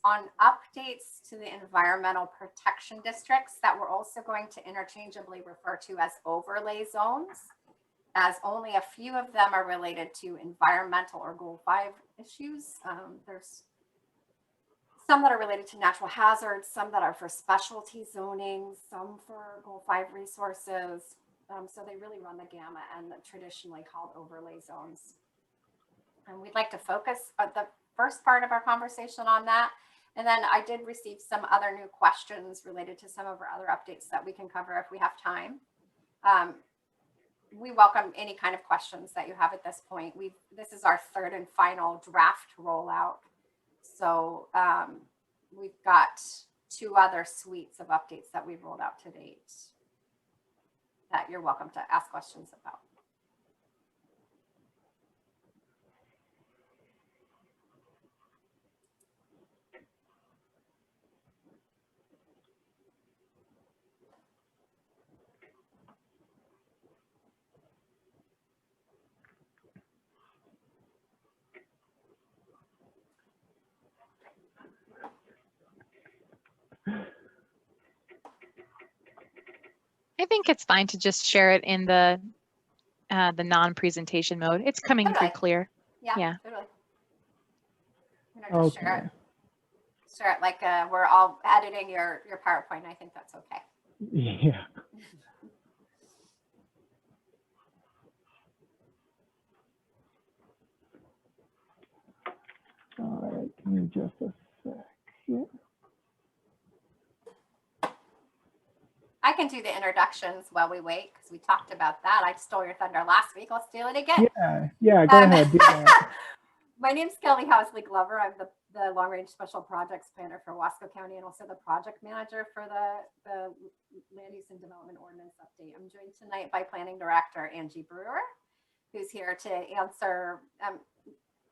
on updates to the environmental protection districts that we're also going to interchangeably refer to as overlay zones, as only a few of them are related to environmental or Goal 5 issues. There's some that are related to natural hazards, some that are for specialty zoning, some for Goal 5 resources. So they really run the gamut and traditionally called overlay zones. And we'd like to focus on the first part of our conversation on that. And then I did receive some other new questions related to some of our other updates that we can cover if we have time. We welcome any kind of questions that you have at this point. This is our third and final draft rollout. So we've got 2 other suites of updates that we've rolled out to date that you're welcome to ask questions about. I think it's fine to just share it in the non-presentation mode. It's coming through clear. Yeah. Totally. Okay. Share it like we're all editing your PowerPoint. I think that's okay. Yeah. All right, give me just a sec here. I can do the introductions while we wait because we talked about that. I stole your thunder last week. Let's do it again. Yeah, go ahead. Do that. My name's Kelly Housley Glover. I'm the Long Range Special Projects Planner for Wasco County and also the project manager for the Land Use and Development Ordinance Update. I'm joined tonight by Planning Director Angie Brewer, who's here to answer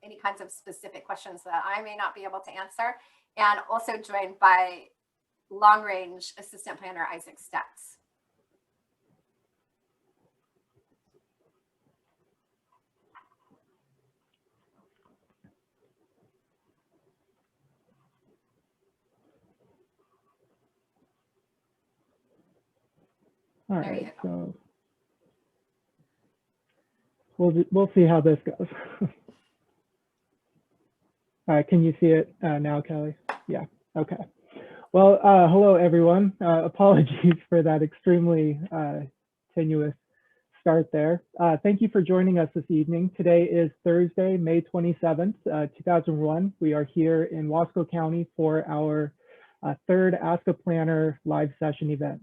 any kinds of specific questions that I may not be able to answer, and also joined by Long Range Assistant Planner Isaac Stetz. All right, so we'll see how this goes. Can you see it now, Kelly? Yeah, okay. Well, hello, everyone. Apologies for that extremely tenuous start there. Thank you for joining us this evening. Today is Thursday, May 27th, 2001. We are here in Wasco County for our third Ask a Planner live session event.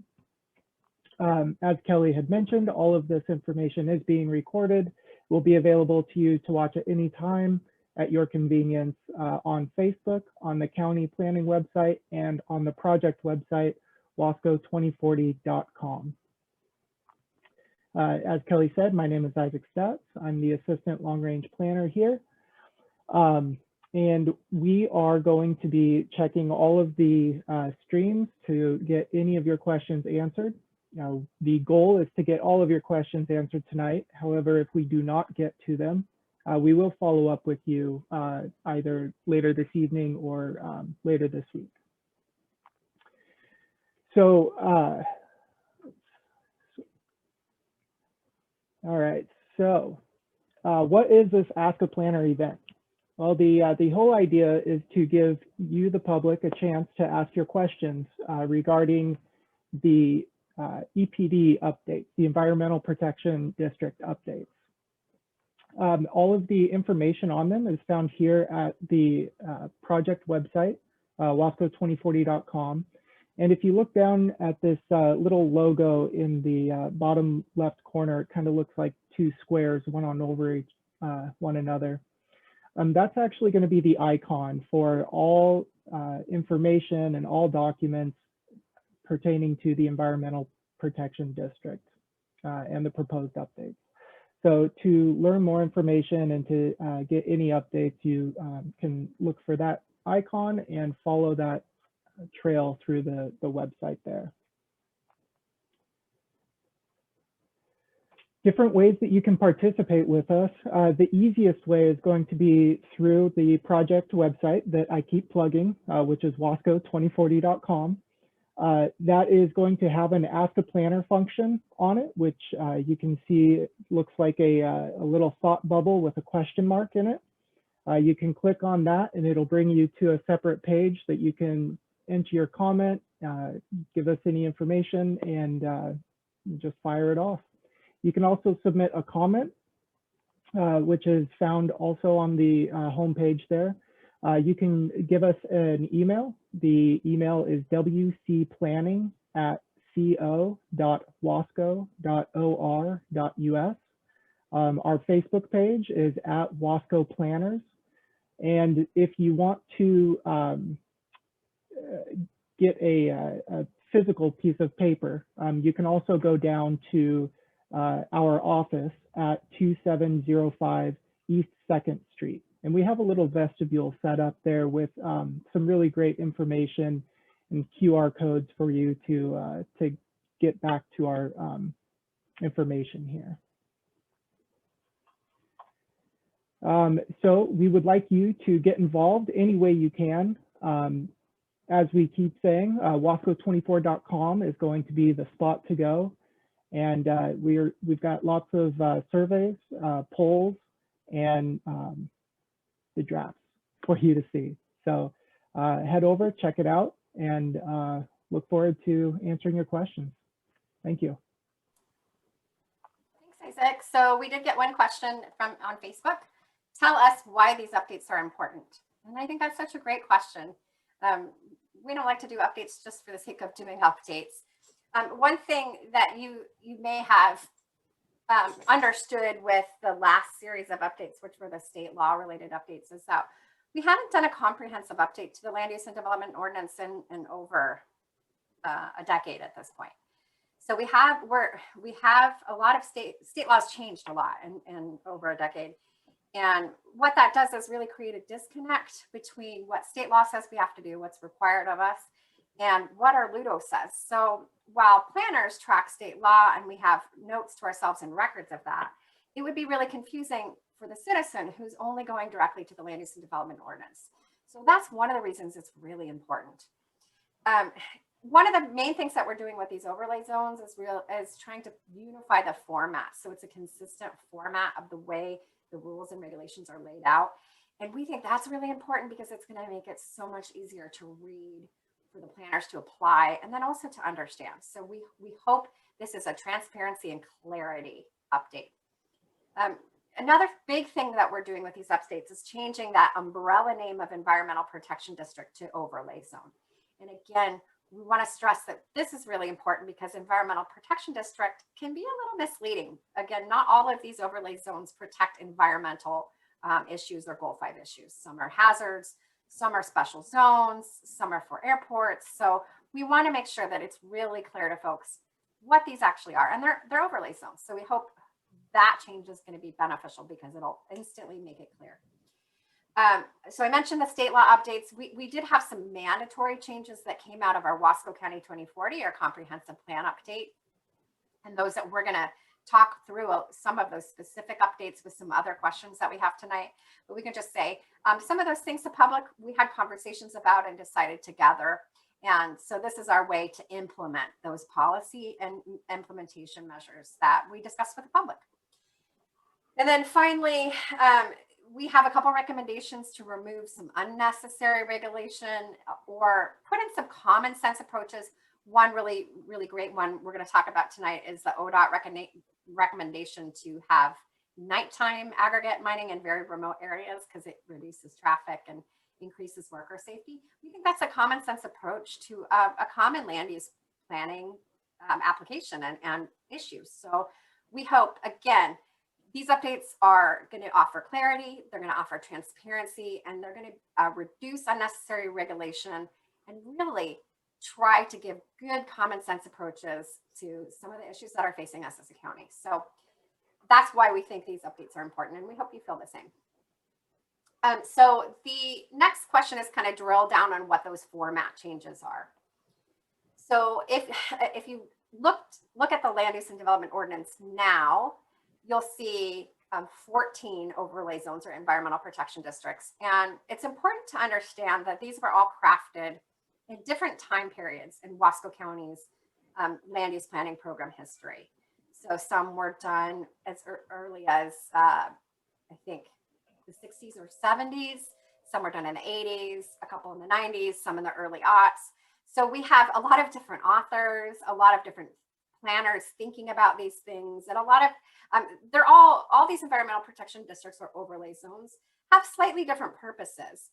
As Kelly had mentioned, all of this information is being recorded, will be available to you to watch at any time at your convenience on Facebook, on the county planning website, and on the project website, wasco2040.com. As Kelly said, my name is Isaac Stetz. I'm the Assistant Long Range Planner here. And we are going to be checking all of the streams to get any of your questions answered. Now, the goal is to get all of your questions answered tonight. However, if we do not get to them, we will follow up with you either later this evening or later this week. So, all right, so what is this Ask a Planner event? Well, the whole idea is to give you, the public, a chance to ask your questions regarding the EPD updates, the Environmental Protection District updates. All of the information on them is found here at the project website, wasco2040.com. And if you look down at this little logo in the bottom left corner, it kind of looks like 2 squares, one on over one another. That's actually going to be the icon for all information and all documents pertaining to the Environmental Protection District and the proposed updates. So to learn more information and to get any updates, you can look for that icon and follow that trail through the website there. Different ways that you can participate with us. The easiest way is going to be through the project website that I keep plugging, which is wasco2040.com. That is going to have an Ask a Planner function on it, which you can see looks like a little thought bubble with a question mark in it. You can click on that and it'll bring you to a separate page that you can enter your comment, give us any information, and just fire it off. You can also submit a comment, which is found also on the homepage there. You can give us an email. The email is wcplanning@co.wasco.or.us. Our Facebook page is @Wasco Planners. And if you want to get a physical piece of paper, you can also go down to our office at 2705 East 2nd Street. And we have a little vestibule set up there with some really great information and QR codes for you to get back to our information here. So we would like you to get involved any way you can. As we keep saying, wasco24.com is going to be the spot to go. And we've got lots of surveys, polls, and the drafts for you to see. So head over, check it out, and look forward to answering your questions. Thank you. Thanks, Isaac. So we did get one question on Facebook. Tell us why these updates are important. And I think that's such a great question. We don't like to do updates just for the sake of doing updates. One thing that you may have understood with the last series of updates, which were the state law related updates, is that we haven't done a comprehensive update to the land use and development ordinance in over a decade at this point. So we have a lot of state laws changed a lot in over a decade. And what that does is really create a disconnect between what state law says we have to do, what's required of us, and what our LUDO says. So while planners track state law and we have notes to ourselves and records of that, it would be really confusing for the citizen who's only going directly to the land use and development ordinance. So that's one of the reasons it's really important. One of the main things that we're doing with these overlay zones is trying to unify the format. So it's a consistent format of the way the rules and regulations are laid out. And we think that's really important because it's going to make it so much easier to read, for the planners to apply, and then also to understand. So we hope this is a transparency and clarity update. Another big thing that we're doing with these updates is changing that umbrella name of environmental protection district to overlay zone. And again, we want to stress that this is really important because environmental protection district can be a little misleading. Again, not all of these overlay zones protect environmental issues or Goal 5 issues. Some are hazards, some are special zones, some are for airports. So we want to make sure that it's really clear to folks what these actually are, and they're overlay zones. So we hope that change is going to be beneficial because it'll instantly make it clear. So I mentioned the state law updates. We did have some mandatory changes that came out of our Wasco County 2040, our comprehensive plan update. And those that we're going to talk through some of those specific updates with some other questions that we have tonight. But we can just say some of those things the public, we had conversations about and decided together. And so this is our way to implement those policy and implementation measures that we discussed with the public. And then finally, we have a couple recommendations to remove some unnecessary regulation or put in some common sense approaches. One really great one we're going to talk about tonight is the ODOT recommendation to have nighttime aggregate mining in very remote areas because it reduces traffic and increases worker safety. We think that's a common sense approach to a common land use planning application and issues. So we hope, again, these updates are going to offer clarity, they're going to offer transparency, and they're going to reduce unnecessary regulation and really try to give good common sense approaches to some of the issues that are facing us as a county. So that's why we think these updates are important, and we hope you feel the same. So the next question is kind of drill down on what those format changes are. So if you look at the land use and development ordinance now, you'll see 14 overlay zones or environmental protection districts. And it's important to understand that these were all crafted in different time periods in Wasco County's land use planning program history. So some were done as early as, I think, the 60s or 70s. Some were done in the 80s, a couple in the 90s, some in the early aughts. So we have a lot of different authors, a lot of different planners thinking about these things, and a lot of they're all these environmental protection districts or overlay zones have slightly different purposes.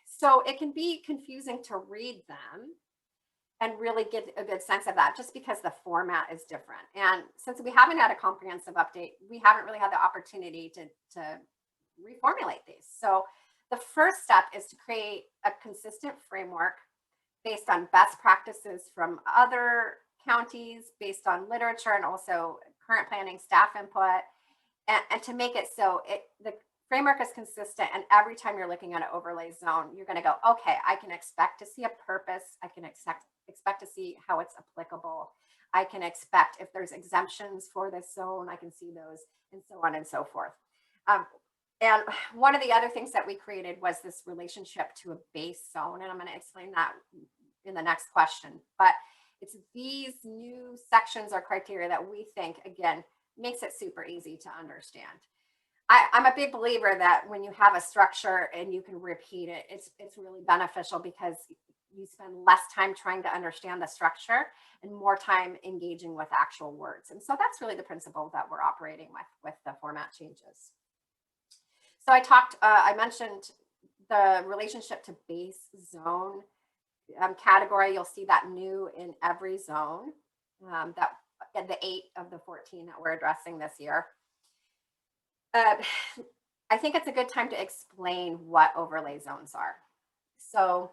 So it can be confusing to read them and really get a good sense of that just because the format is different. And since we haven't had a comprehensive update, we haven't really had the opportunity to reformulate these. So the first step is to create a consistent framework based on best practices from other counties, based on literature and also current planning staff input, and to make it so the framework is consistent, and every time you're looking at an overlay zone, you're going to go, okay, I can expect to see a purpose, I can expect to see how it's applicable, I can expect if there's exemptions for this zone, I can see those, and so on and so forth. And one of the other things that we created was this relationship to a base zone, and I'm going to explain that in the next question. But it's these new sections or criteria that we think, again, makes it super easy to understand. I'm a big believer that when you have a structure and you can repeat it, it's really beneficial because you spend less time trying to understand the structure and more time engaging with actual words. And so that's really the principle that we're operating with the format changes. So I mentioned the relationship to base zone category. You'll see that new in every zone, that the 8 of the 14 that we're addressing this year. I think it's a good time to explain what overlay zones are. So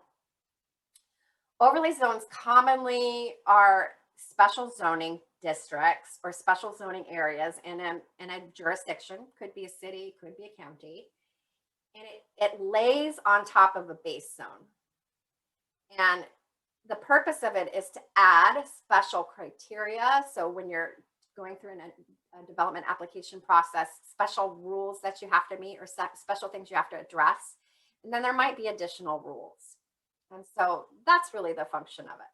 overlay zones commonly are special zoning districts or special zoning areas in a jurisdiction, could be a city, could be a county, and it lays on top of a base zone. And the purpose of it is to add special criteria. So when you're going through a development application process, special rules that you have to meet or special things you have to address. And then there might be additional rules. And so that's really the function of it.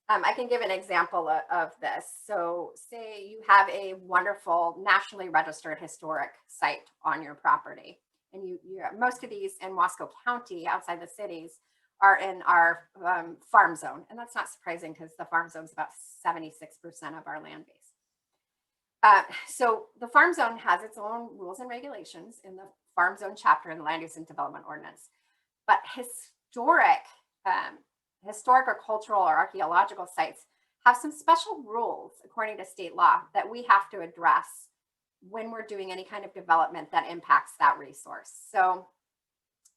I can give an example of this. So say you have a wonderful nationally registered historic site on your property. And most of these in Wasco County outside the cities are in our farm zone. And that's not surprising because the farm zone is about 76% of our land base. So the farm zone has its own rules and regulations in the farm zone chapter in the land use and development ordinance. But historic or cultural or archaeological sites have some special rules according to state law that we have to address when we're doing any kind of development that impacts that resource. So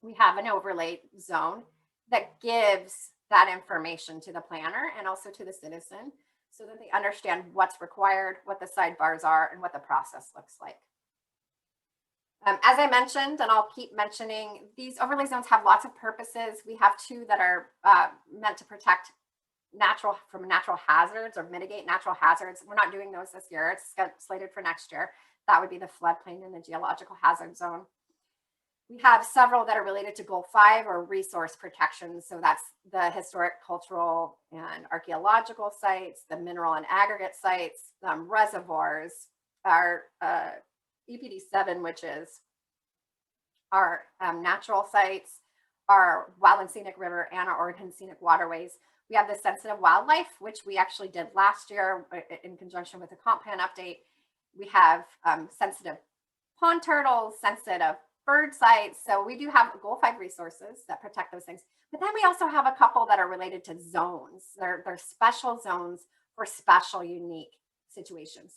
we have an overlay zone that gives that information to the planner and also to the citizen so that they understand what's required, what the sidebars are, and what the process looks like. As I mentioned, and I'll keep mentioning, these overlay zones have lots of purposes. We have 2 that are meant to protect from natural hazards or mitigate natural hazards. We're not doing those this year. It's slated for next year. That would be the floodplain and the geological hazard zone. We have several that are related to Goal 5 or resource protection. So that's the historic, cultural, and archaeological sites, the mineral and aggregate sites, reservoirs, our EPD 7, which is our natural sites, our wild and scenic river, and our Oregon scenic waterways. We have the sensitive wildlife, which we actually did last year in conjunction with the comp plan update. We have sensitive pond turtles, sensitive bird sites. So we do have Goal 5 resources that protect those things. But then we also have a couple that are related to zones. They're special zones for special, unique situations.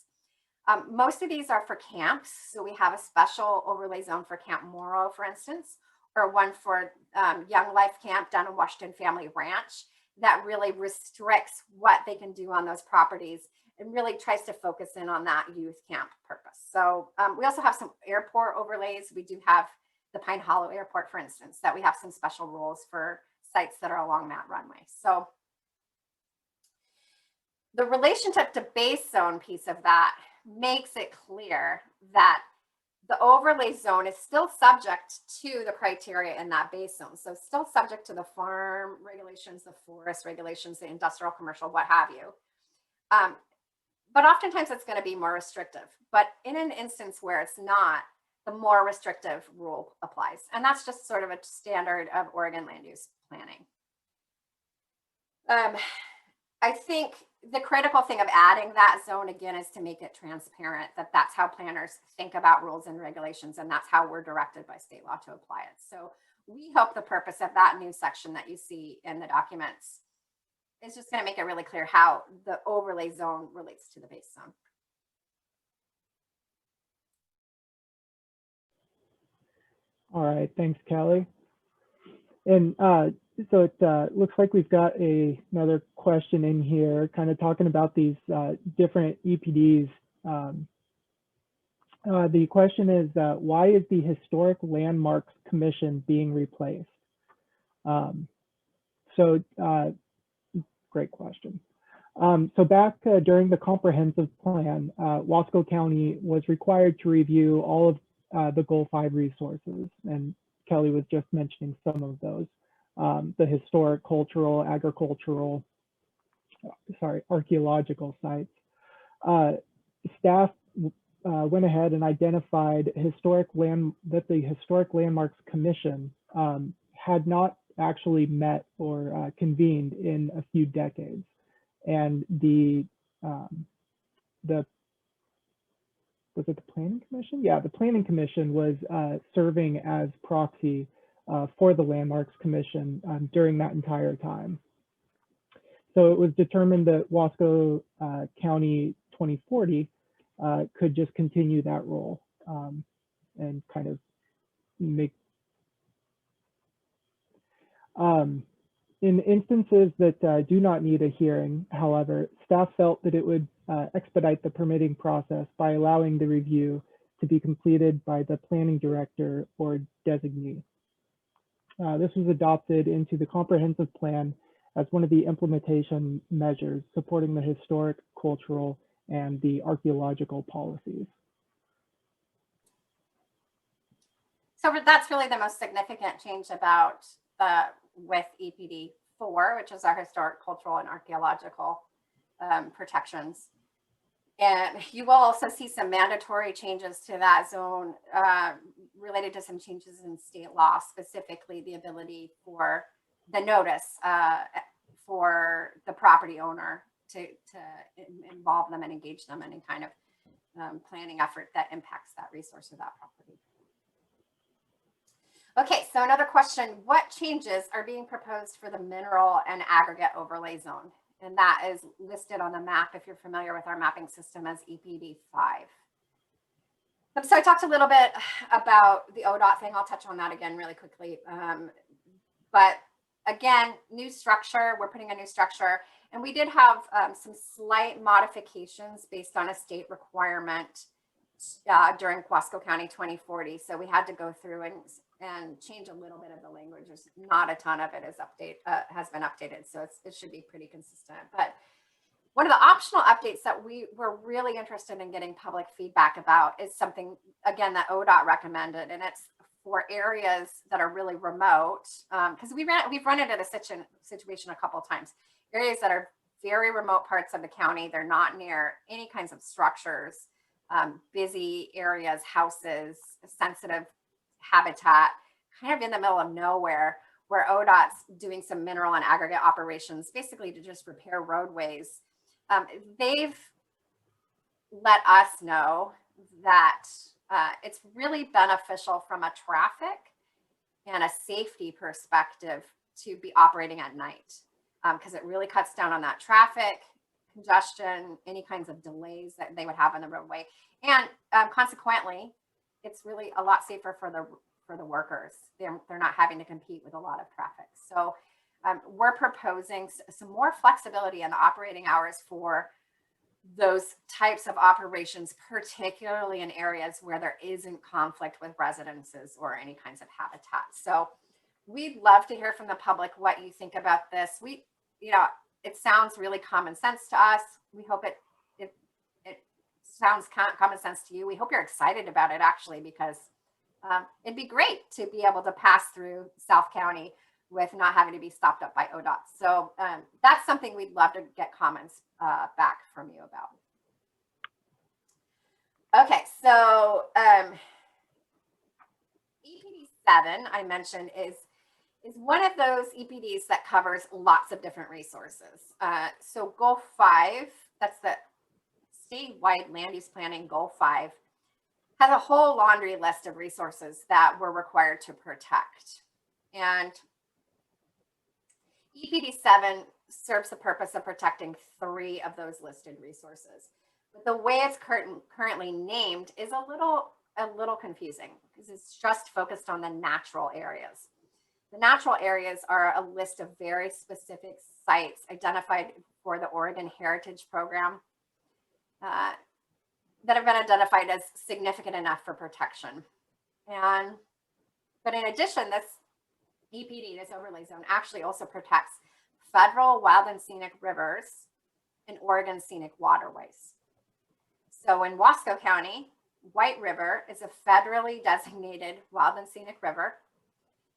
Most of these are for camps. So we have a special overlay zone for Camp Morrow, for instance, or one for Young Life Camp down in Washington Family Ranch that really restricts what they can do on those properties and really tries to focus in on that youth camp purpose. So we also have some airport overlays. We do have the Pine Hollow Airport, for instance, that we have some special rules for sites that are along that runway. So the relationship to base zone piece of that makes it clear that the overlay zone is still subject to the criteria in that base zone. So still subject to the farm regulations, the forest regulations, the industrial, commercial, what have you. But oftentimes it's going to be more restrictive. But in an instance where it's not, the more restrictive rule applies. And that's just sort of a standard of Oregon land use planning. I think the critical thing of adding that zone again is to make it transparent that that's how planners think about rules and regulations, and that's how we're directed by state law to apply it. So we hope the purpose of that new section that you see in the documents is just going to make it really clear how the overlay zone relates to the base zone. All right, thanks, Kelly. And so it looks like we've got another question in here, kind of talking about these different EPDs. The question is, why is the Historic Landmarks Commission being replaced? Great question. So back during the comprehensive plan, Wasco County was required to review all of the Goal 5 resources, and Kelly was just mentioning some of those. The historic, cultural, archaeological sites. Staff went ahead and identified that the Historic Landmarks Commission had not actually met or convened in a few decades, and was it the Planning Commission? Yeah, the Planning Commission was serving as proxy for the Landmarks Commission during that entire time. So it was determined that Wasco County 2040 could just continue that role and kind of make in instances that do not need a hearing, however, staff felt that it would expedite the permitting process by allowing the review to be completed by the planning director or designee. This was adopted into the comprehensive plan as one of the implementation measures supporting the historic, cultural, and the archaeological policies. So that's really the most significant change about with EPD 4, which is our historic, cultural, and archaeological protections. And you will also see some mandatory changes to that zone related to some changes in state law, specifically the ability for the notice for the property owner to involve them and engage them in any kind of planning effort that impacts that resource or that property. Okay, so another question, what changes are being proposed for the mineral and aggregate overlay zone? And that is listed on the map if you're familiar with our mapping system as EPD 5. So I talked a little bit about the ODOT thing. I'll touch on that again really quickly. But again, new structure, we're putting a new structure. And we did have some slight modifications based on a state requirement during Wasco County 2040. So we had to go through and change a little bit of the language. There's not a ton of it has been updated, so it should be pretty consistent. But one of the optional updates that we were really interested in getting public feedback about is something, again, that ODOT recommended, and it's for areas that are really remote, because we've run into the situation a couple of times. Areas that are very remote parts of the county, they're not near any kinds of structures, busy areas, houses, sensitive habitat, kind of in the middle of nowhere, where ODOT's doing some mineral and aggregate operations, basically to just repair roadways. They've let us know that it's really beneficial from a traffic and a safety perspective to be operating at night, because it really cuts down on that traffic congestion, any kinds of delays that they would have on the roadway. And consequently, it's really a lot safer for the workers. They're not having to compete with a lot of traffic. So we're proposing some more flexibility in the operating hours for those types of operations, particularly in areas where there isn't conflict with residences or any kinds of habitat. So we'd love to hear from the public what you think about this. It sounds really common sense to us. We hope it sounds common sense to you, we hope you're excited about it actually, because it'd be great to be able to pass through South County with not having to be stopped up by ODOT. So that's something we'd love to get comments back from you about. Okay, so EPD 7 I mentioned is one of those EPDs that covers lots of different resources. So Goal 5, that's the statewide land use planning Goal 5, has a whole laundry list of resources that we're required to protect. And EPD 7 serves the purpose of protecting 3 of those listed resources. But the way it's currently named is a little confusing because it's just focused on the natural areas. The natural areas are a list of very specific sites identified for the Oregon Heritage Program that have been identified as significant enough for protection. But in addition, this EPD, this overlay zone, actually also protects federal wild and scenic rivers and Oregon scenic waterways. So in Wasco County, White River is a federally designated wild and scenic river.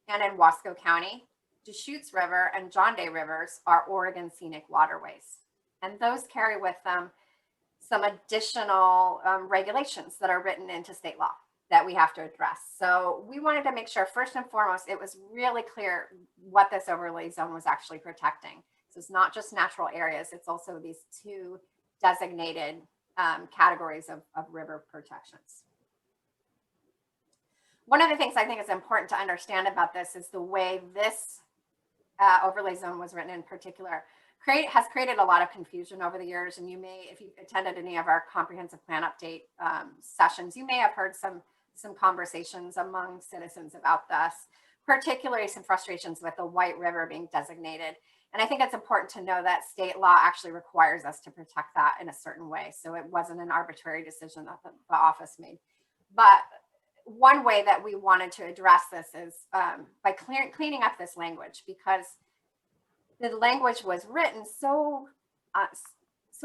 And in Wasco County, Deschutes River and John Day Rivers are Oregon scenic waterways. And those carry with them some additional regulations that are written into state law that we have to address. So we wanted to make sure, first and foremost, it was really clear what this overlay zone was actually protecting. So it's not just natural areas, it's also these 2 designated categories of river protections. One of the things I think is important to understand about this is the way this overlay zone was written in particular has created a lot of confusion over the years. And you may, if you attended any of our comprehensive plan update sessions, you may have heard some conversations among citizens about this, particularly some frustrations with the White River being designated. And I think it's important to know that state law actually requires us to protect that in a certain way. So it wasn't an arbitrary decision that the office made. But one way that we wanted to address this is by cleaning up this language, because the language was written so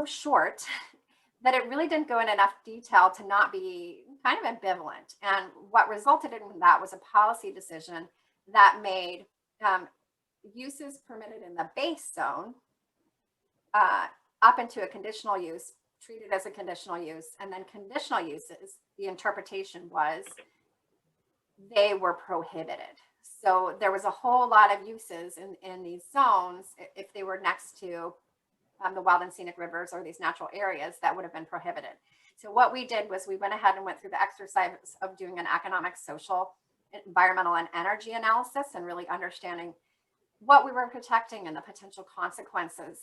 short that it really didn't go in enough detail to not be kind of ambivalent. And what resulted in that was a policy decision that made uses permitted in the base zone up into a conditional use, treated as a conditional use, and then conditional uses, the interpretation was they were prohibited. So there was a whole lot of uses in these zones, if they were next to the wild and scenic rivers or these natural areas, that would have been prohibited. So what we did was we went ahead and went through the exercise of doing an economic, social, environmental, and energy analysis and really understanding what we were protecting and the potential consequences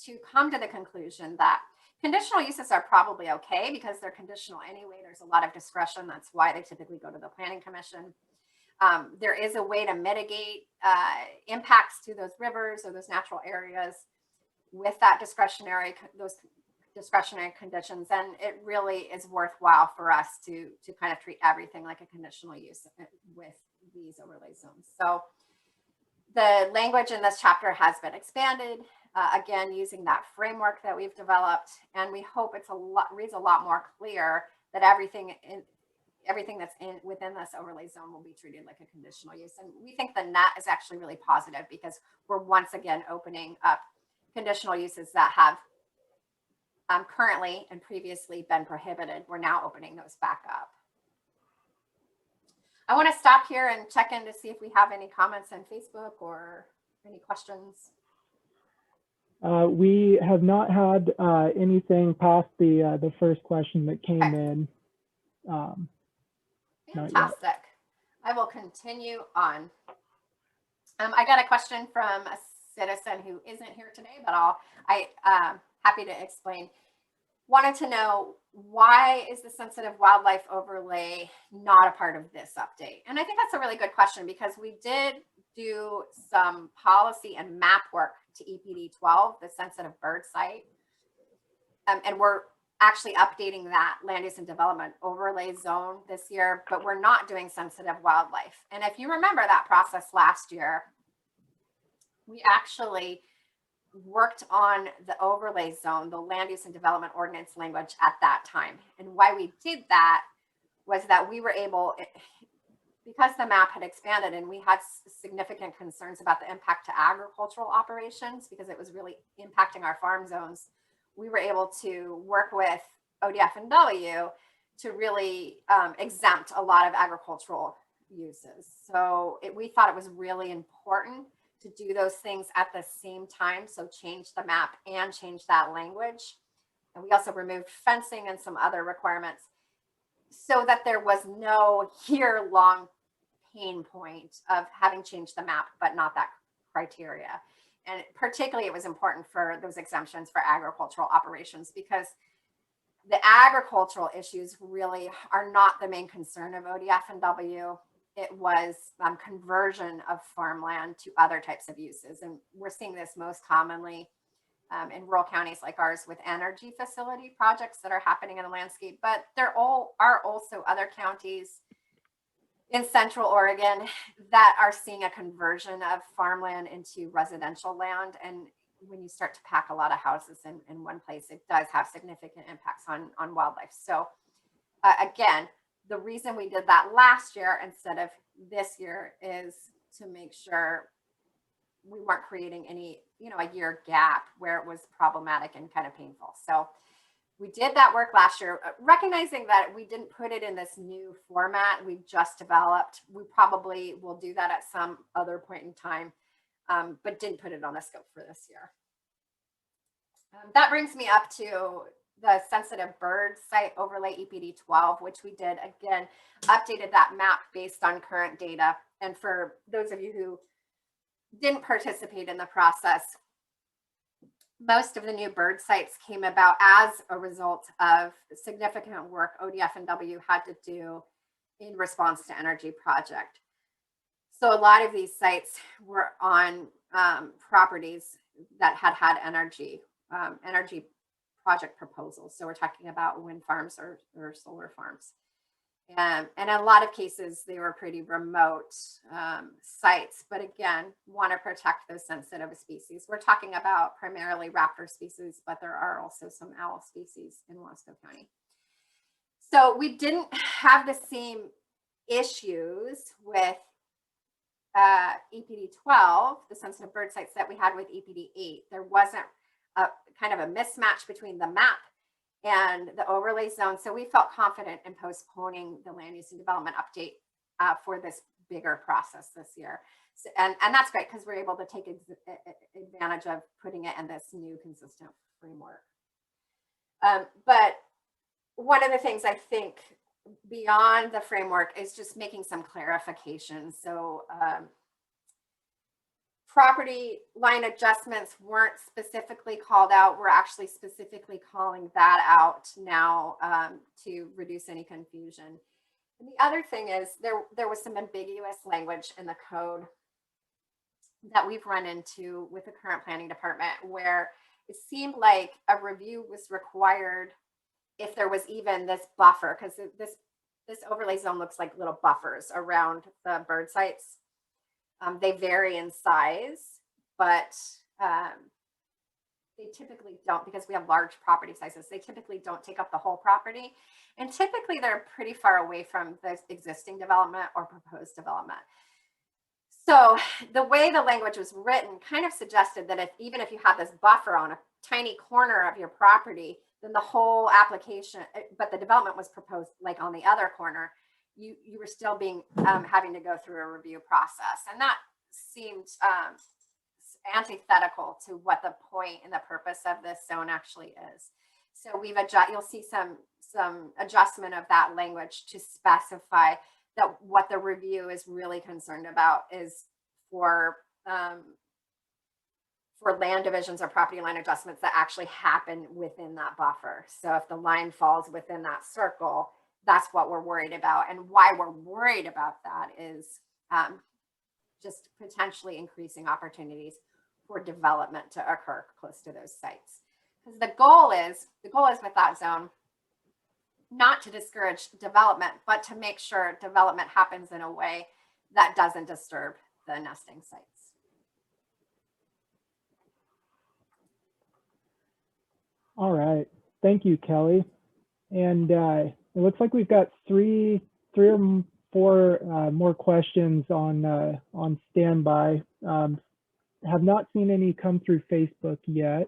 to come to the conclusion that conditional uses are probably okay because they're conditional anyway. There's a lot of discretion. That's why they typically go to the Planning Commission. There is a way to mitigate impacts to those rivers or those natural areas with those discretionary conditions. And it really is worthwhile for us to kind of treat everything like a conditional use with these overlay zones. So the language in this chapter has been expanded, again, using that framework that we've developed. And we hope reads a lot more clear that everything that's within this overlay zone will be treated like a conditional use. And we think the net is actually really positive because we're once again opening up conditional uses that have currently and previously been prohibited. We're now opening those back up. I want to stop here and check in to see if we have any comments on Facebook or any questions. We have not had anything past the first question that came in. Fantastic. I will continue on. I got a question from a citizen who isn't here today, but I'm happy to explain. Wanted to know, why is the sensitive wildlife overlay not a part of this update? And I think that's a really good question because we did do some policy and map work to EPD 12, the sensitive bird site. And we're actually updating that land use and development overlay zone this year, but we're not doing sensitive wildlife. And if you remember that process last year, we actually worked on the overlay zone, the land use and development ordinance language at that time. And why we did that was that we were able, because the map had expanded and we had significant concerns about the impact to agricultural operations because it was really impacting our farm zones, we were able to work with ODF&W to really exempt a lot of agricultural uses. So we thought it was really important to do those things at the same time. So change the map and change that language. And we also removed fencing and some other requirements so that there was no year-long pain point of having changed the map, but not that criteria. And particularly it was important for those exemptions for agricultural operations because the agricultural issues really are not the main concern of ODF&W. It was conversion of farmland to other types of uses. And we're seeing this most commonly in rural counties like ours with energy facility projects that are happening in the landscape, but there are also other counties in Central Oregon that are seeing a conversion of farmland into residential land. And when you start to pack a lot of houses in one place, it does have significant impacts on wildlife. So again, the reason we did that last year instead of this year is to make sure we weren't creating any, a year gap where it was problematic and kind of painful. So we did that work last year, recognizing that we didn't put it in this new format we just developed. We probably will do that at some other point in time, but didn't put it on the scope for this year. That brings me up to the sensitive bird site overlay EPD 12, which we did, again, updated that map based on current data. And for those of you who didn't participate in the process, most of the new bird sites came about as a result of significant work ODF&W had to do in response to energy project. So a lot of these sites were on properties that had energy project proposals. So we're talking about wind farms or solar farms. And in a lot of cases, they were pretty remote sites, but again, want to protect those sensitive species. We're talking about primarily raptor species, but there are also some owl species in Wasco County. So we didn't have the same issues with EPD 12, the sensitive bird sites, that we had with EPD 8. There wasn't a kind of a mismatch between the map and the overlay zone. So we felt confident in postponing the land use and development update for this bigger process this year. So, and that's great because we're able to take advantage of putting it in this new consistent framework. But one of the things I think beyond the framework is just making some clarifications. So property line adjustments weren't specifically called out. We're actually specifically calling that out now to reduce any confusion. And the other thing is there was some ambiguous language in the code that we've run into with the current planning department where it seemed like a review was required if there was even this buffer, because this overlay zone looks like little buffers around the bird sites. They vary in size, but they typically don't, because we have large property sizes, they typically don't take up the whole property. And typically they're pretty far away from the existing development or proposed development. So the way the language was written kind of suggested that even if you had this buffer on a tiny corner of your property, then the whole application, but the development was proposed like on the other corner, you were still being having to go through a review process. And that seemed antithetical to what the point and the purpose of this zone actually is. So you'll see some adjustment of that language to specify that what the review is really concerned about is for land divisions or property line adjustments that actually happen within that buffer. So if the line falls within that circle, that's what we're worried about. And why we're worried about that is just potentially increasing opportunities for development to occur close to those sites. Because the goal is with that zone, not to discourage development, but to make sure development happens in a way that doesn't disturb the nesting sites. All right. Thank you, Kelly. And it looks like we've got three or four more questions on standby. Have not seen any come through Facebook yet.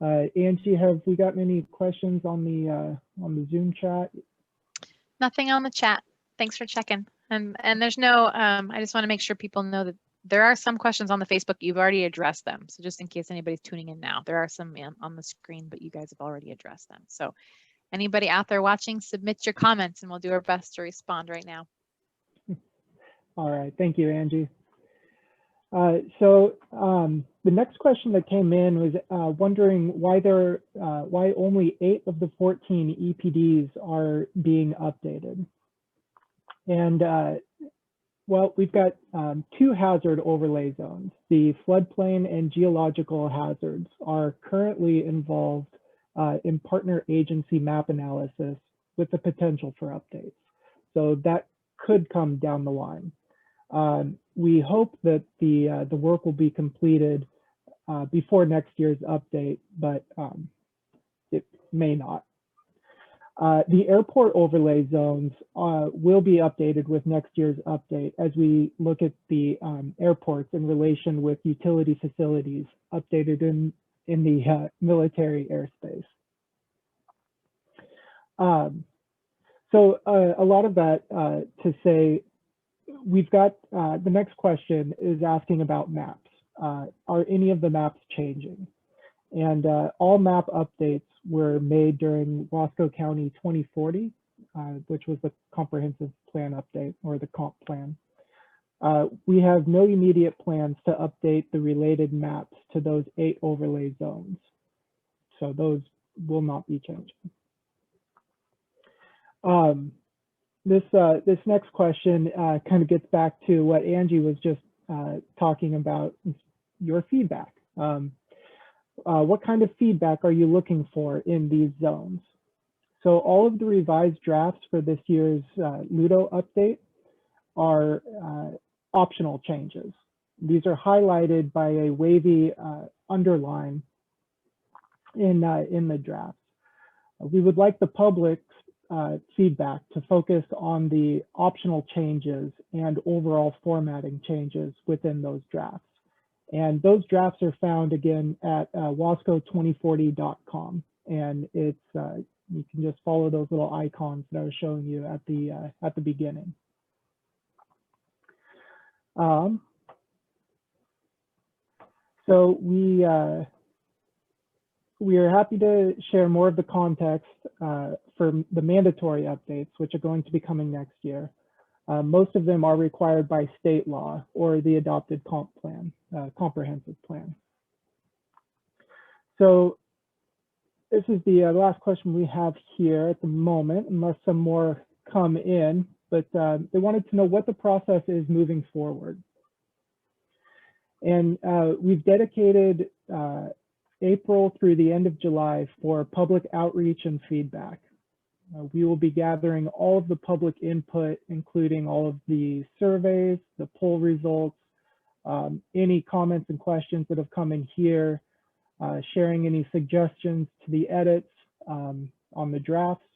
Angie, have we gotten any questions on the Zoom chat? Nothing on the chat. Thanks for checking. And there's no, I just want to make sure people know that there are some questions on the Facebook. You've already addressed them. So just in case anybody's tuning in now, there are some on the screen, but you guys have already addressed them. So anybody out there watching, submit your comments and we'll do our best to respond right now. All right. Thank you, Angie. So the next question that came in was wondering why only 8 of the 14 EPDs are being updated. And well, we've got 2 hazard overlay zones. The floodplain and geological hazards are currently involved in partner agency map analysis with the potential for updates. So that could come down the line. We hope that the work will be completed before next year's update, but it may not. The airport overlay zones will be updated with next year's update as we look at the airports in relation with utility facilities updated in the military airspace. So a lot of that to say, we've got the next question is asking about maps. Are any of the maps changing? And all map updates were made during Wasco County 2040, which was the comprehensive plan update or the comp plan. We have no immediate plans to update the related maps to those 8 overlay zones. So those will not be changing. This next question kind of gets back to what Angie was just talking about, your feedback. What kind of feedback are you looking for in these zones? So all of the revised drafts for this year's Ludo update are optional changes. These are highlighted by a wavy underline in the drafts. We would like the public's feedback to focus on the optional changes and overall formatting changes within those drafts. And those drafts are found again at wasco2040.com. And it's you can just follow those little icons that I was showing you at the beginning. So we are happy to share more of the context for the mandatory updates, which are going to be coming next year. Most of them are required by state law or the adopted comp plan, comprehensive plan. So this is the last question we have here at the moment, unless some more come in, but they wanted to know what the process is moving forward. And we've dedicated April through the end of July for public outreach and feedback. We will be gathering all of the public input, including all of the surveys, the poll results, any comments and questions that have come in here, sharing any suggestions to the edits on the drafts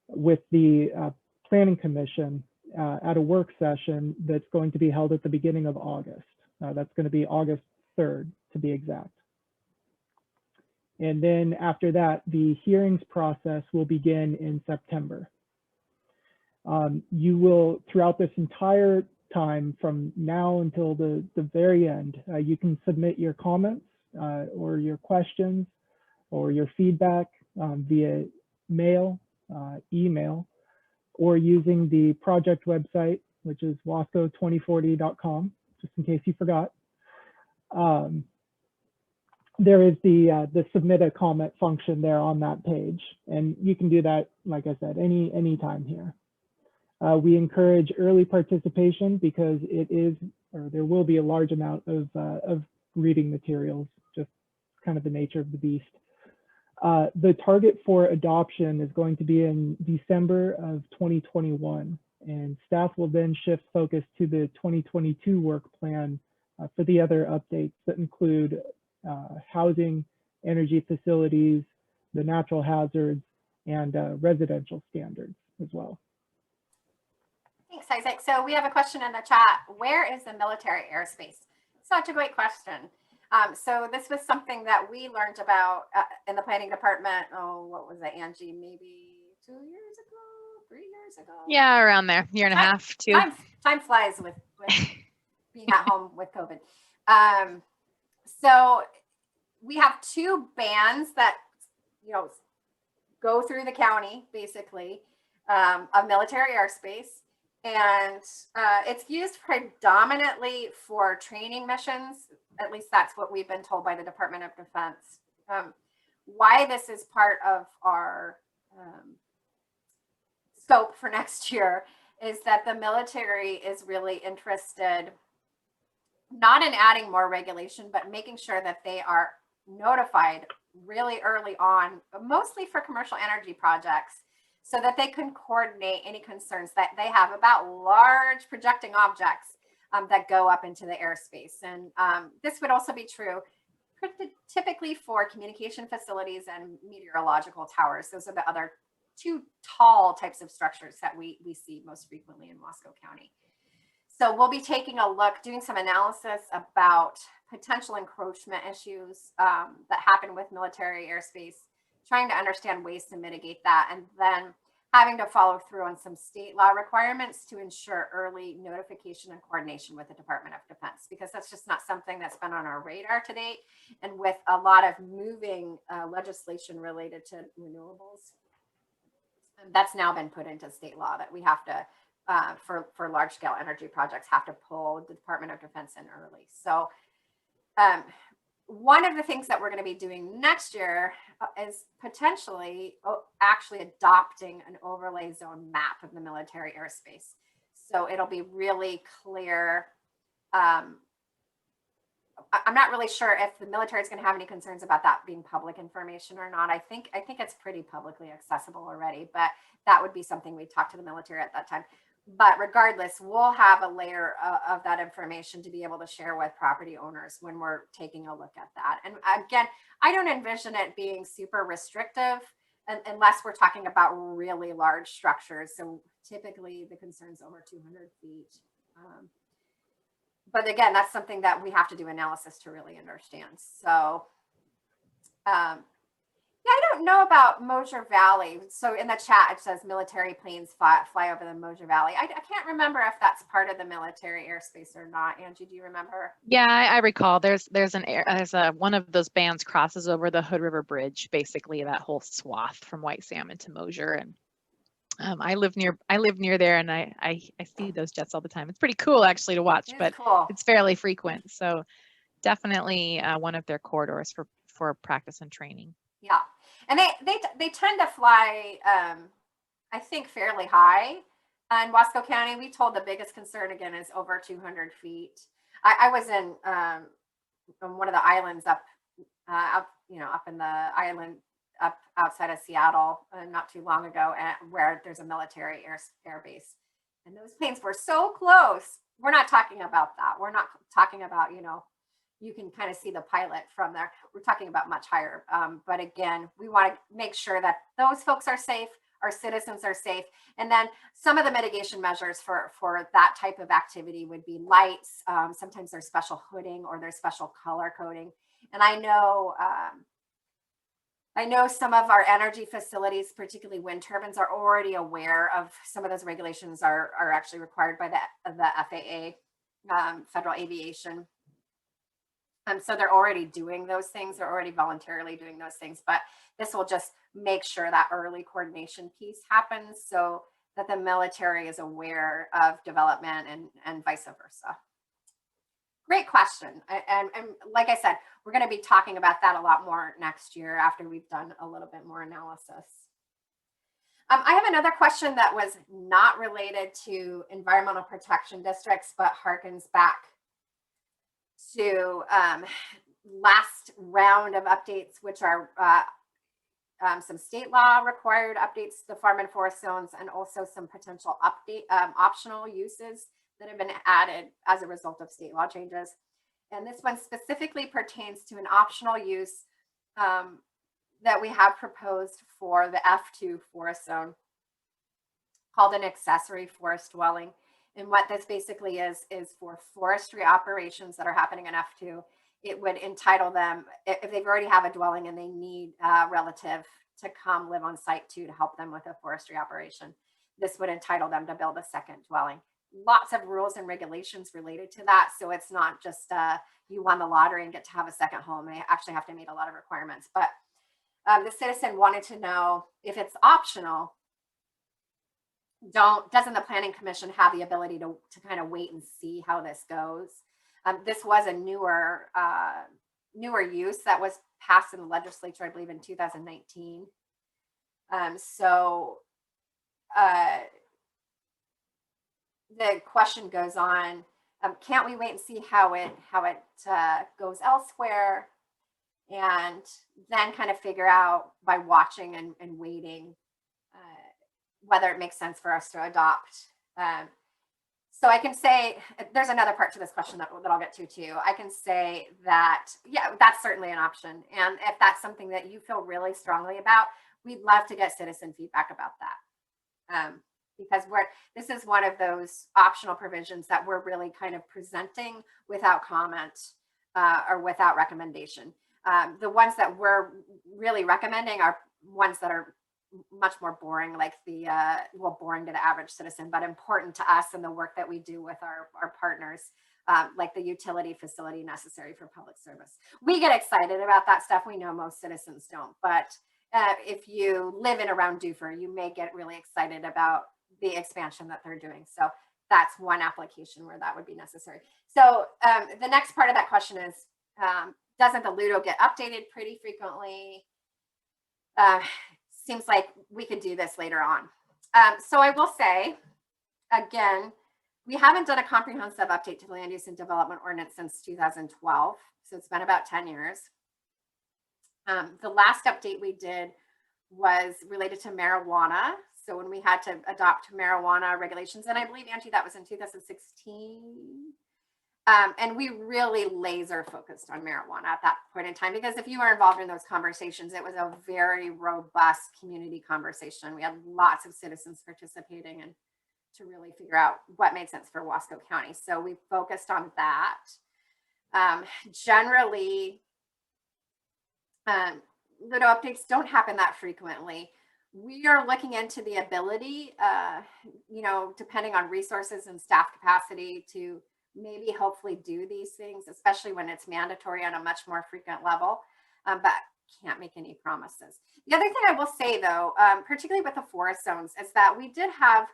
with the Planning Commission at a work session that's going to be held at the beginning of August. That's going to be August 3rd, to be exact. And then after that, the hearings process will begin in September. You will, throughout this entire time, from now until the very end, you can submit your comments or your questions or your feedback via mail, email, or using the project website, which is wasco2040.com, just in case you forgot. There is the submit a comment function there on that page, and you can do that, like I said, any time here. We encourage early participation because it is, or there will be a large amount of reading materials, just kind of the nature of the beast. The target for adoption is going to be in December of 2021, and staff will then shift focus to the 2022 work plan for the other updates that include housing energy facilities, the natural hazards, and residential standards as well. Thanks, Isaac. So we have a question in the chat. Where is the military airspace? Such a great question. So this was something that we learned about in the planning department. Oh, what was it, Angie? Maybe 2 years ago, 3 years ago? Yeah, around there, year and a half, 2. Time flies with being at home with COVID. So we have 2 bands that, you know, go through the county, basically, of military airspace. And it's used predominantly for training missions. At least that's what we've been told by the Department of Defense. Why this is part of our scope for next year is that the military is really interested not in adding more regulation, but making sure that they are notified really early on, mostly for commercial energy projects, so that they can coordinate any concerns that they have about large projecting objects that go up into the airspace. And this would also be true typically for communication facilities and meteorological towers. Those are the other 2 tall types of structures that we see most frequently in Wasco County. So we'll be taking a look, doing some analysis about potential encroachment issues that happen with military airspace, trying to understand ways to mitigate that, and then having to follow through on some state law requirements to ensure early notification and coordination with the Department of Defense, because that's just not something that's been on our radar to date. And with a lot of moving legislation related to renewables, that's now been put into state law that we have to, for large scale energy projects, have to pull the Department of Defense in early. So one of the things that we're going to be doing next year is potentially actually adopting an overlay zone map of the military airspace. So it'll be really clear. I'm not really sure if the military is going to have any concerns about that being public information or not. I think it's pretty publicly accessible already, but that would be something we talk to the military at that time. But regardless, we'll have a layer of that information to be able to share with property owners when we're taking a look at that. And again, I don't envision it being super restrictive unless we're talking about really large structures. So typically the concern's over 200 feet. But again, that's something that we have to do analysis to really understand. So yeah, I don't know about Mosier Valley. So in the chat, it says military planes fly over the Mosier Valley. I can't remember if that's part of the military airspace or not. Angie, do you remember? Yeah, I recall. There's one of those bands crosses over the Hood River Bridge, basically that whole swath from White Salmon to Mosier. And I live near there, and I see those jets all the time. It's pretty cool actually to watch, but cool. It's fairly frequent. So definitely one of their corridors for practice and training. Yeah, and they tend to fly, I think, fairly high. In Wasco County, we told the biggest concern again is over 200 feet. I was in on one of the islands up in the island up outside of Seattle not too long ago, where there's a military air base, and those planes were so close. We're not talking about that. We're not talking about, you can kind of see the pilot from there. We're talking about much higher. But again, we want to make sure that those folks are safe, our citizens are safe. And then some of the mitigation measures for that type of activity would be lights. Sometimes there's special hooding or there's special color coding. And I know some of our energy facilities, particularly wind turbines, are already aware of some of those regulations are actually required by the FAA, Federal Aviation. So they're already doing those things. They're already voluntarily doing those things, but this will just make sure that early coordination piece happens so that the military is aware of development and vice versa. Great question. And like I said, we're going to be talking about that a lot more next year after we've done a little bit more analysis. I have another question that was not related to environmental protection districts, but harkens back to last round of updates, which are some state law required updates to the farm and forest zones, and also some potential optional uses that have been added as a result of state law changes. And this one specifically pertains to an optional use that we have proposed for the F2 forest zone called an accessory forest dwelling. And what this basically is for forestry operations that are happening in F2, it would entitle them, if they've already have a dwelling and they need a relative to come live on site too, to help them with a forestry operation, this would entitle them to build a second dwelling. Lots of rules and regulations related to that. So it's not just you won the lottery and get to have a second home. They actually have to meet a lot of requirements. But the citizen wanted to know if it's optional, doesn't the planning commission have the ability to kind of wait and see how this goes? This was a newer use that was passed in the legislature, I believe, in 2019. The question goes on: can't we wait and see how it goes elsewhere, and then kind of figure out by watching and waiting whether it makes sense for us to adopt? So I can say there's another part to this question that I'll get to too. I can say that, yeah, that's certainly an option. And if that's something that you feel really strongly about, we'd love to get citizen feedback about that. Because this is one of those optional provisions that we're really kind of presenting without comment or without recommendation. The ones that we're really recommending are ones that are much more boring, like boring to the average citizen, but important to us and the work that we do with our partners, like the utility facility necessary for public service. We get excited about that stuff. We know most citizens don't, but if you live in around Dufur, you may get really excited about the expansion that they're doing. So that's one application where that would be necessary. So the next part of that question is, doesn't the Ludo get updated pretty frequently? Seems like we could do this later on. So I will say, again, we haven't done a comprehensive update to the land use and development ordinance since 2012. So it's been about 10 years. The last update we did was related to marijuana. So when we had to adopt marijuana regulations, and I believe, Angie, that was in 2016. And we really laser focused on marijuana at that point in time, because if you were involved in those conversations, it was a very robust community conversation. We had lots of citizens participating and to really figure out what made sense for Wasco County. So we focused on that. Generally, Ludo updates don't happen that frequently. We are looking into the ability, depending on resources and staff capacity, to maybe hopefully do these things, especially when it's mandatory on a much more frequent level, but can't make any promises. The other thing I will say, though, particularly with the forest zones, is that we did have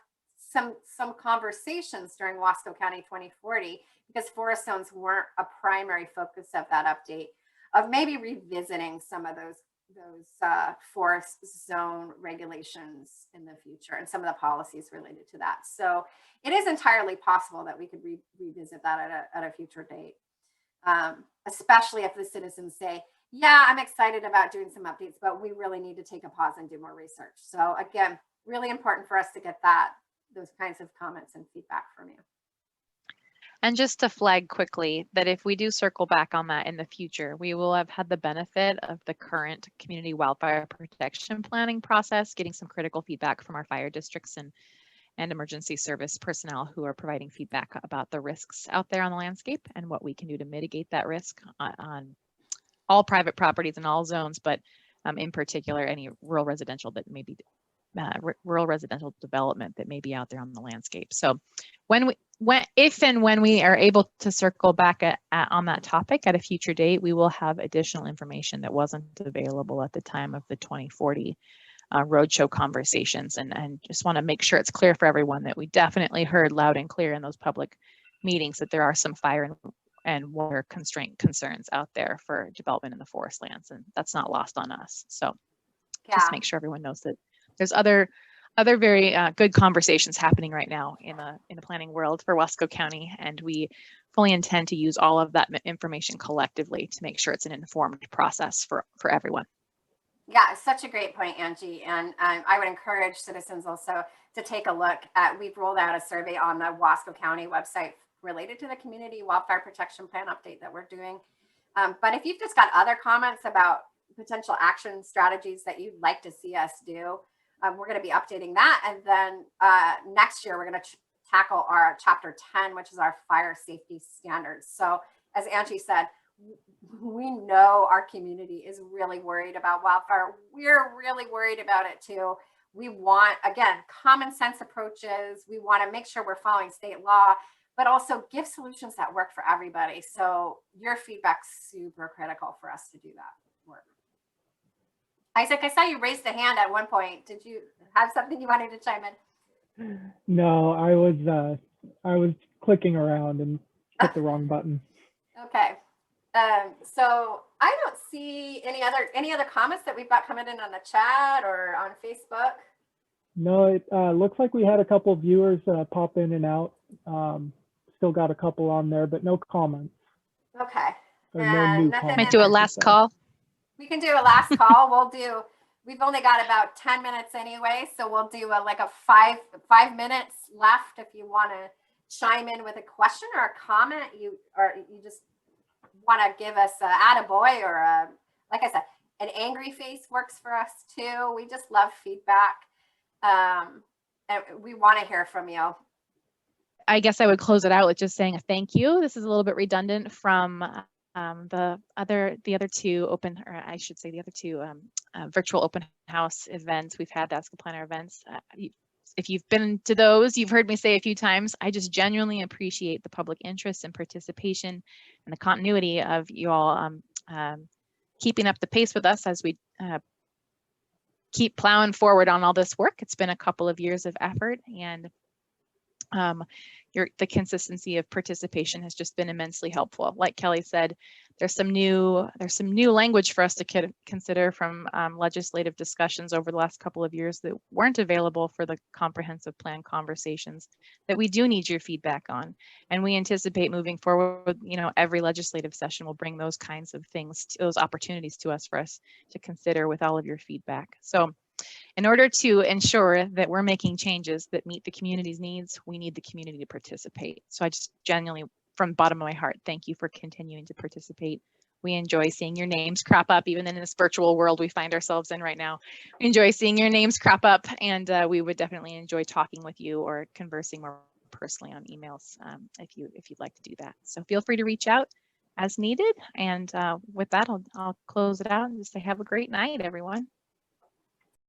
some conversations during Wasco County 2040, because forest zones weren't a primary focus of that update, of maybe revisiting some of those forest zone regulations in the future and some of the policies related to that. So it is entirely possible that we could revisit that at a future date, especially if the citizens say, yeah, I'm excited about doing some updates, but we really need to take a pause and do more research. So again, really important for us to get those kinds of comments and feedback from you. And just to flag quickly that if we do circle back on that in the future, we will have had the benefit of the current community wildfire protection planning process, getting some critical feedback from our fire districts and emergency service personnel who are providing feedback about the risks out there on the landscape and what we can do to mitigate that risk on all private properties and all zones, but in particular, any rural residential that may be rural residential development that may be out there on the landscape. So if and when we are able to circle back on that topic at a future date, we will have additional information that wasn't available at the time of the 2040 roadshow conversations. And just want to make sure it's clear for everyone that we definitely heard loud and clear in those public meetings that there are some fire and water constraint concerns out there for development in the forest lands, and that's not lost on us. So just make sure everyone knows that there's other very good conversations happening right now in the planning world for Wasco County, and we fully intend to use all of that information collectively to make sure it's an informed process for everyone. Yeah, such a great point, Angie. And I would encourage citizens also to take a look at, we've rolled out a survey on the Wasco County website related to the community wildfire protection plan update that we're doing. But if you've just got other comments about potential action strategies that you'd like to see us do. We're going to be updating that. And then next year, we're going to tackle our chapter 10, which is our fire safety standards. So as Angie said, we know our community is really worried about wildfire. We're really worried about it too. We want, again, common sense approaches. We want to make sure we're following state law, but also give solutions that work for everybody. So your feedback's super critical for us to do that work. Isaac, I saw you raised the hand at one point. Did you have something you wanted to chime in? No, I was clicking around and hit the wrong button. Okay. So I don't see any other comments that we've got coming in on the chat or on Facebook. No, it looks like we had a couple of viewers pop in and out. Still got a couple on there, but no comments. Okay. Or no new nothing comments. Might do a last call. We can do a last call. We've only got about 10 minutes anyway, so we'll do like a five minutes left if you want to chime in with a question or a comment. You just want to give us a attaboy or a, like I said, an angry face works for us too. We just love feedback. And we want to hear from you. I guess I would close it out with just saying a thank you. This is a little bit redundant from the other two open, or I should say the other two virtual open house events we've had, the Wasco Planner events. If you've been to those, you've heard me say a few times, I just genuinely appreciate the public interest and participation and the continuity of you all keeping up the pace with us as we keep plowing forward on all this work. It's been a couple of years of effort, and the consistency of participation has just been immensely helpful. Like Kelly said, there's some new language for us to consider from legislative discussions over the last couple of years that weren't available for the comprehensive plan conversations that we do need your feedback on. And we anticipate moving forward, every legislative session will bring those kinds of things, those opportunities to us for us to consider with all of your feedback. So in order to ensure that we're making changes that meet the community's needs, we need the community to participate. So I just genuinely, from the bottom of my heart, thank you for continuing to participate. We enjoy seeing your names crop up, even in this virtual world we find ourselves in right now. We enjoy seeing your names crop up, and we would definitely enjoy talking with you or conversing more personally on emails if you'd like to do that. So feel free to reach out as needed. And with that, I'll close it out and just say have a great night, everyone.